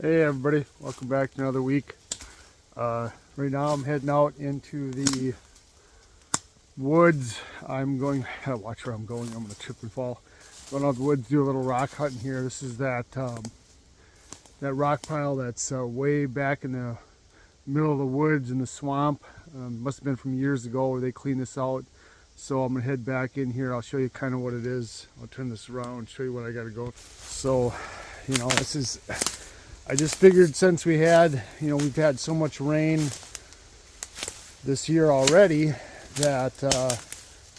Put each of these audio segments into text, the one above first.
Hey everybody, welcome back to another week. Right now I'm heading out into the woods. I'm going, watch where I'm going, I'm going to trip and fall. Going out the woods, do a little rock hunting here. This is that rock pile that's way back in the middle of the woods in the swamp. Must have been from years ago where they cleaned this out. So I'm going to head back in here. I'll show you kind of what it is. I'll turn this around and show you what I got to go. So, this is... I just figured since we've had so much rain this year already that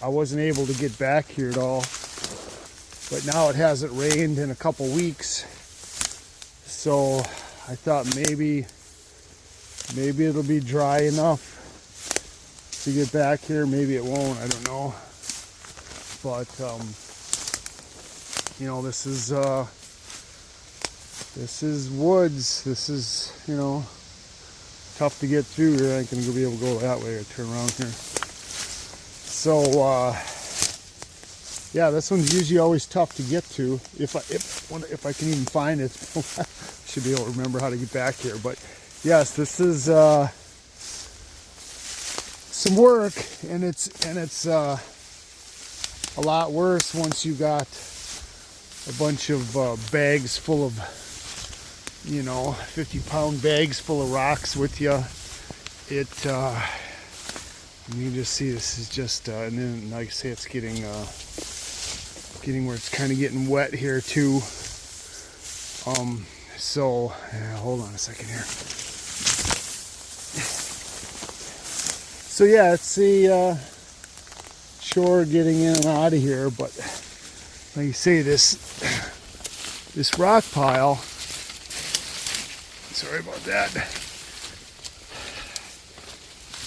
I wasn't able to get back here at all. But now it hasn't rained in a couple weeks. So I thought maybe it'll be dry enough to get back here. Maybe it won't, I don't know. But, this is woods. This is, tough to get through here. I ain't gonna be able to go that way. I turn around here. So, yeah, this one's usually always tough to get to. If I can even find it, should be able to remember how to get back here. But yes, this is some work, and it's a lot worse once you got a bunch of bags full of 50-pound bags full of rocks with you. You can just see this is just and then like I say, it's getting where it's kind of getting wet here too. So hold on a second here. So yeah, it's the shore getting in and out of here, but like you say, this rock pile, sorry about that,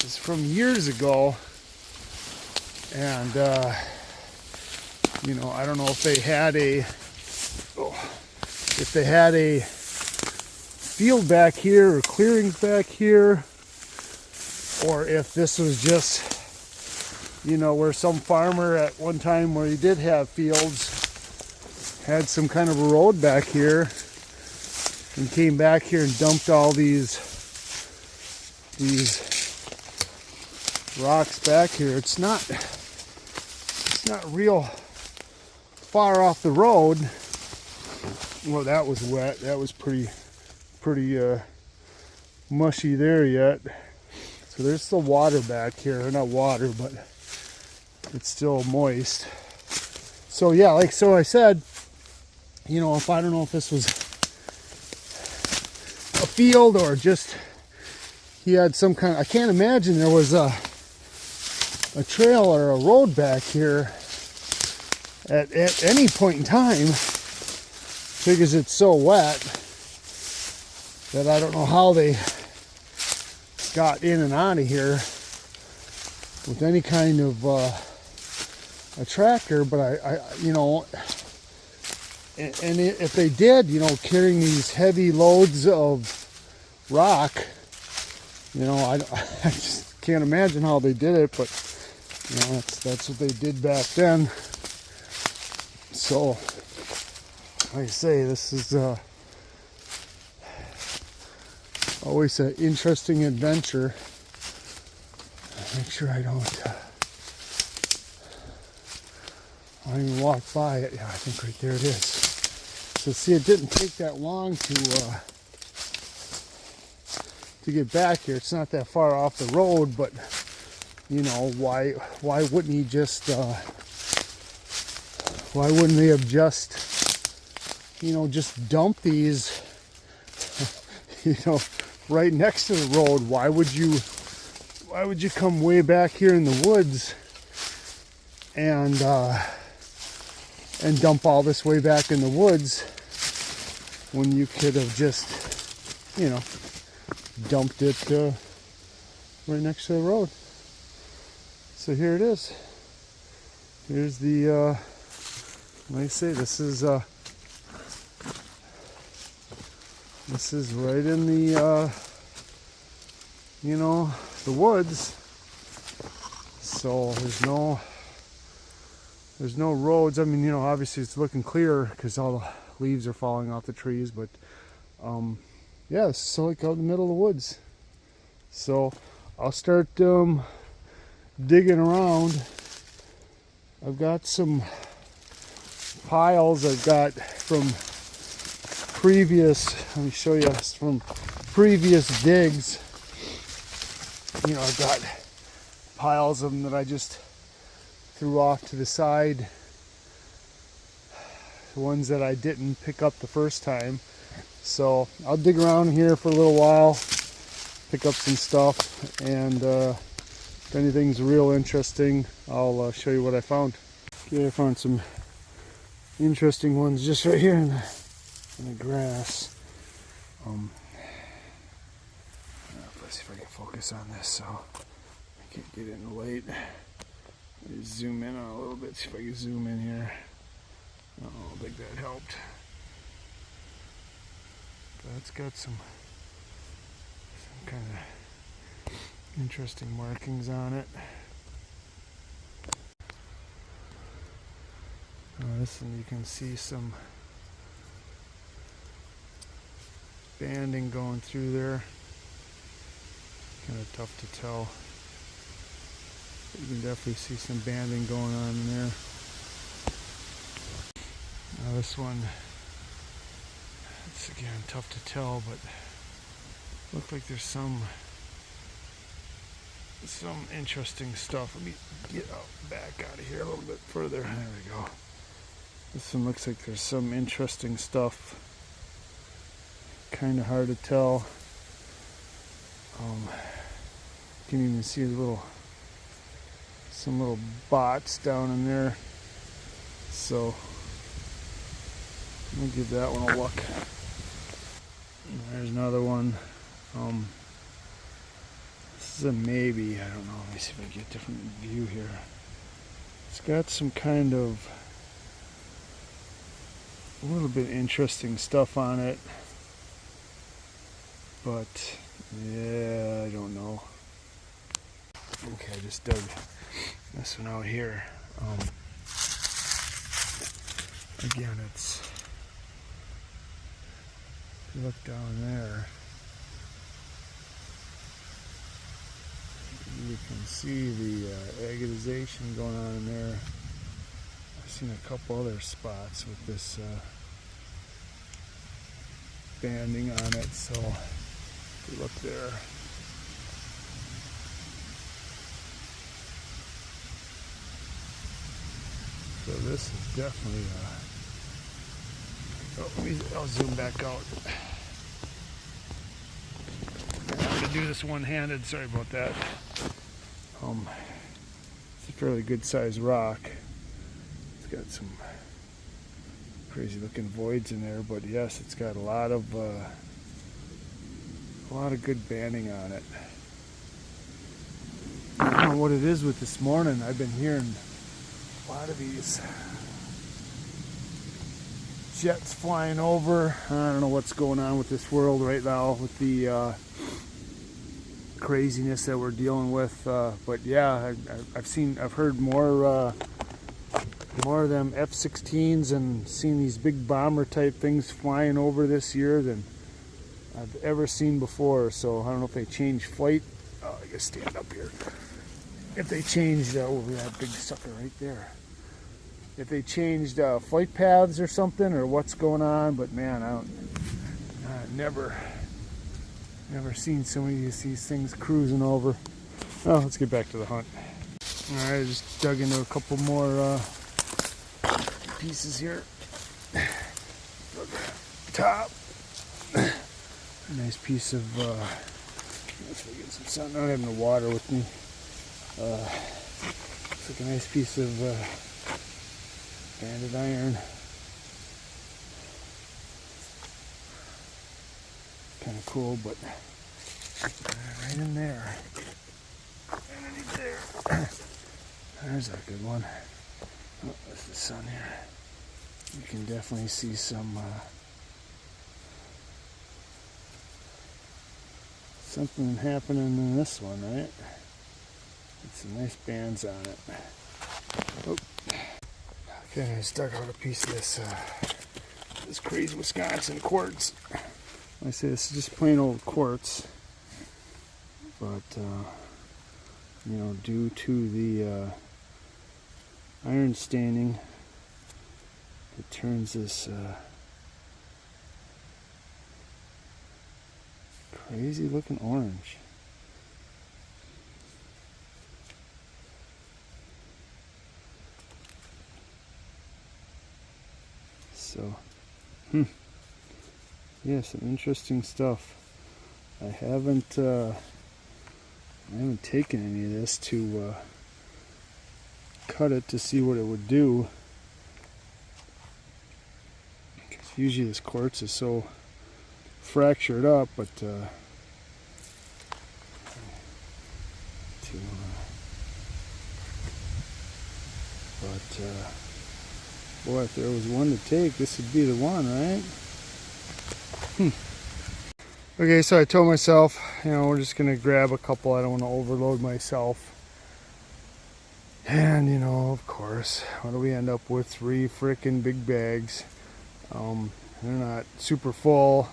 it's from years ago, and I don't know if they had a field back here or clearings back here, or if this was just where some farmer at one time where he did have fields had some kind of a road back here and came back here and dumped all these rocks back here. It's not real far off the road. Well, that was wet. That was pretty mushy there yet. So there's still water back here. Not water, but it's still moist. So yeah, like I said, if I don't know if this was a field or just he had some kind of, I can't imagine there was a trail or a road back here at any point in time, because it's so wet that I don't know how they got in and out of here with any kind of a tractor. But and if they did, carrying these heavy loads of rock, I just can't imagine how they did it, but that's what they did back then. So, like I say, this is always an interesting adventure. Make sure I don't even walk by it. Yeah, I think right there it is. So see, it didn't take that long to get back here. It's not that far off the road, but why wouldn't he just why wouldn't they have just just dump these right next to the road? Why would you come way back here in the woods and dump all this way back in the woods when you could have just dumped it right next to the road? So here it is. Here's the like I say, this is right in the the woods. So there's no roads. I mean, obviously it's looking clear because all the leaves are falling off the trees, but yeah, this is like out in the middle of the woods. So I'll start digging around. I've got some piles I've got from previous, let me show you, from previous digs. You know, I've got piles of them that I just threw off to the side. The ones that I didn't pick up the first time. So I'll dig around here for a little while, pick up some stuff, and if anything's real interesting, I'll show you what I found. Okay, I found some interesting ones just right here in the grass. Let's see if I can focus on this so I can't get in the light. Just zoom in on a little bit, see if I can zoom in here. Oh, I think that helped. But it's got some kind of interesting markings on it. This one you can see some banding going through there. Kind of tough to tell. You can definitely see some banding going on in there. Now this one, it's again tough to tell, but looks like there's some interesting stuff. Let me get back out of here a little bit further. There we go. This one looks like there's some interesting stuff. Kind of hard to tell. You can even see some little bots down in there. So let me give that one a look. There's another one. This is a maybe. I don't know. Let me see if I can get a different view here. It's got some kind of a little bit interesting stuff on it, but yeah, I don't know. Okay, I just dug this one out here. Again, it's, if you look down there, you can see the agatization going on in there. I've seen a couple other spots with this banding on it, so if you look there, so this is definitely I'll zoom back out. I have to do this one-handed, sorry about that. It's a fairly good sized rock. It's got some crazy looking voids in there, but yes, it's got a lot of good banding on it. I don't know what it is with this morning. I've been hearing a lot of these jets flying over. I don't know what's going on with this world right now with the craziness that we're dealing with, but yeah, I've heard more of them F-16s and seen these big bomber type things flying over this year than I've ever seen before. So I don't know if they changed flight. Oh, I guess stand up here. If they changed, over that big sucker right there. If they changed flight paths or something, or what's going on, but man, I've never seen so many of these things cruising over. Oh, let's get back to the hunt. All right, I just dug into a couple more pieces here. Look at the top. A nice piece of, let's get some sun. I don't have no water with me. Looks like a nice piece of banded iron. Kind of cool, but right in there. Underneath there. There's a good one. Oh, that's the sun here. You can definitely see some something happening in this one, right? It's some nice bands on it. Oh. Okay, I just dug out a piece of this crazy Wisconsin quartz. I say this is just plain old quartz, but you know, due to the iron staining, it turns this crazy looking orange. So, yeah, some interesting stuff. I haven't taken any of this to cut it to see what it would do. Because usually this quartz is so fractured up, but boy, if there was one to take, this would be the one, right? Okay, so I told myself, you know, we're just gonna grab a couple. I don't want to overload myself. And you know, of course, what do we end up with? 3 frickin' big bags. They're not super full,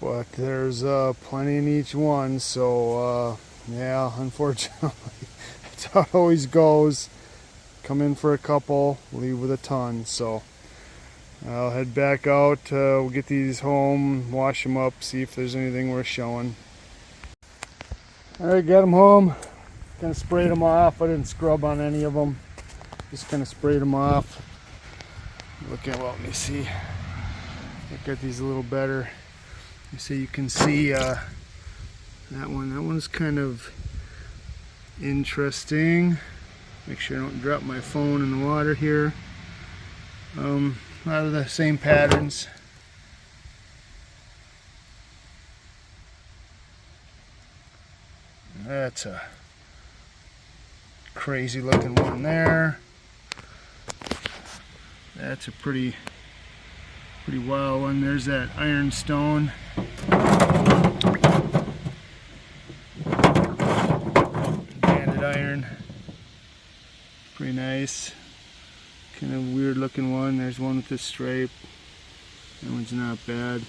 but there's plenty in each one. So yeah, unfortunately, that's how it always goes. Come in for a couple, leave with a ton. So I'll head back out. We'll get these home, wash them up, see if there's anything worth showing. Alright, got them home. Kind of sprayed them off. I didn't scrub on any of them. Just kind of sprayed them off. Look at, well, let me see. Look at these a little better. So you can see that one. That one's kind of interesting. Make sure I don't drop my phone in the water here. A lot of the same patterns. That's a crazy looking one there. That's a pretty wild one. There's that ironstone. Banded iron. Pretty nice. Kind of weird looking one. There's one with a stripe. That one's not bad.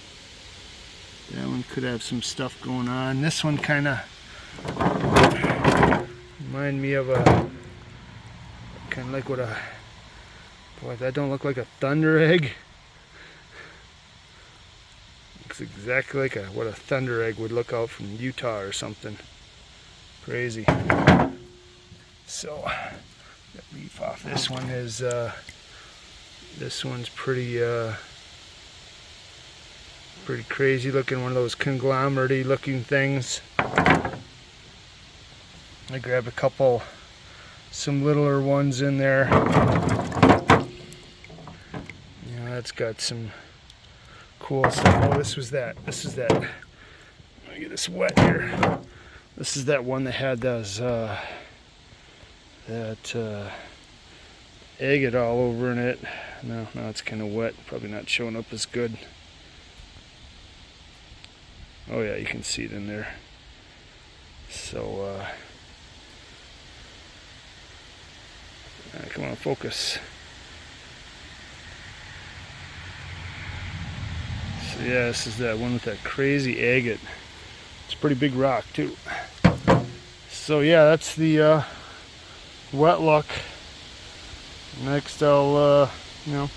That one could have some stuff going on. This one kind of remind me of a, kind of like what a, boy, that don't look like a thunder egg. Looks exactly like what a thunder egg would look out from Utah or something. Crazy. So that leaf off this one is this one's pretty crazy looking, one of those conglomerate looking things. I grabbed a couple, some littler ones in there. Yeah, that's got some cool stuff. Oh, this is that. Let me get this wet here. This is that one that had those agate all over in it. No, it's kind of wet. Probably not showing up as good. Oh yeah, you can see it in there. So, come on, focus. So yeah, this is that one with that crazy agate. It's a pretty big rock too. So yeah, that's the wet look. Next I'll you know,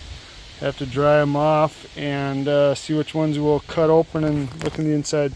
have to dry them off and see which ones we'll cut open and look in the inside.